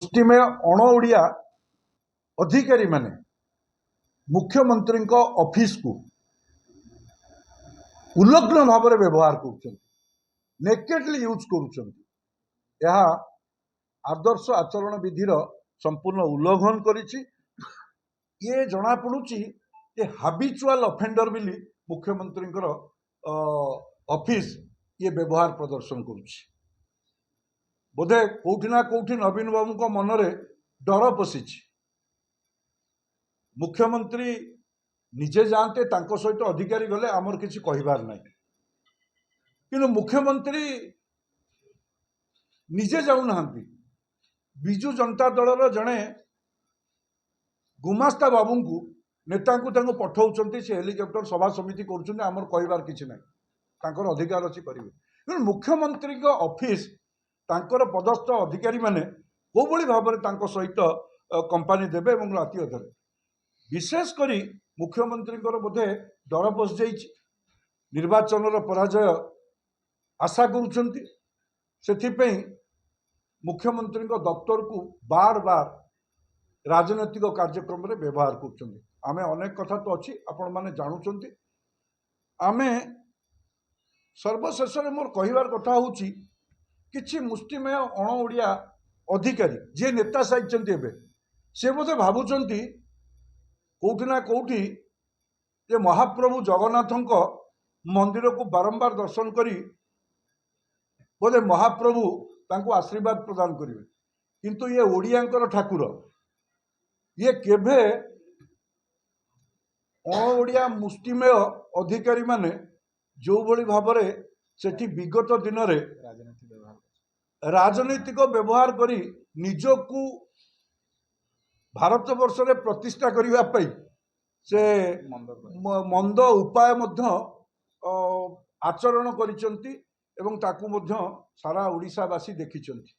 मुष्टिमेय अण ओडिया अधिकारी माने मुख्यमंत्री ऑफिस को उल्लग्न भाव में व्यवहार करेकेडली यूज कर आदर्श आचरण विधिर संपूर्ण उल्लंघन करिछि। ये जना पड़ुछि जे हाबिचुआल ऑफेंडर बिली मुख्यमंत्री ऑफिस ये व्यवहार प्रदर्शन करुछि। बोधे कोठी ना कोठी नवीन बाबू को मनरे डर पशिछि। मुख्यमंत्री निजे जानते तांको सहित अधिकारी गले आमर किछि कहिबार नाही, किंतु मुख्यमंत्री निजे जाऊ नाहंती। बिजू जनता दलर जड़े गुमास्ता बाबू को नेता को पठाउछंती से हेलिकॉप्टर सभा समिति करुछंती। आमर कहिबार किछि नाही, तांकर अधिकार अछि करिवे। किंतु मुख्यमंत्री को ऑफिस तांकर पदस्थ अधिकारी माने को बळी भाबरे तांको सहित कंपनी देबे एवं राति अधरे विशेष करी मुख्यमंत्री बोधे डर पशि जाइछि। निर्वाचन पराजय आशा करुछंती, सेथिपई मुख्यमंत्री दफ्तर को बार बार राजनैतिक कार्यक्रम में व्यवहार करुछंती। आमे अनेक कथा तो अच्छी आपण माने जानुछंती। आमे सर्वशेष मोर कहिबार कथा होउछि किछि मुष्टिमेय अण ओडिया अधिकारी जे नेता साइछंती एबे से बोधे भाबुछंती कोठी ना कोठी जे महाप्रभु जगन्नाथଙ୍କ मंदिर को बारंबार दर्शन करी बोधे महाप्रभु तांको आशीर्वाद प्रदान करिवे। किंतु ये ओडियांकर ठाकुर ये केभे अण ओडिया मुष्टिमेय अधिकारी माने जो भली भाबरे सेठी विगत दिन रे राजनीतिक व्यवहार करी निजकू भारत वर्ष रे प्रतिष्ठा करिवा पई से मंद उपाय मध्य आचरण करिसंती एवं ताकू मध्य सारा ओडिशावासी देखिचंती।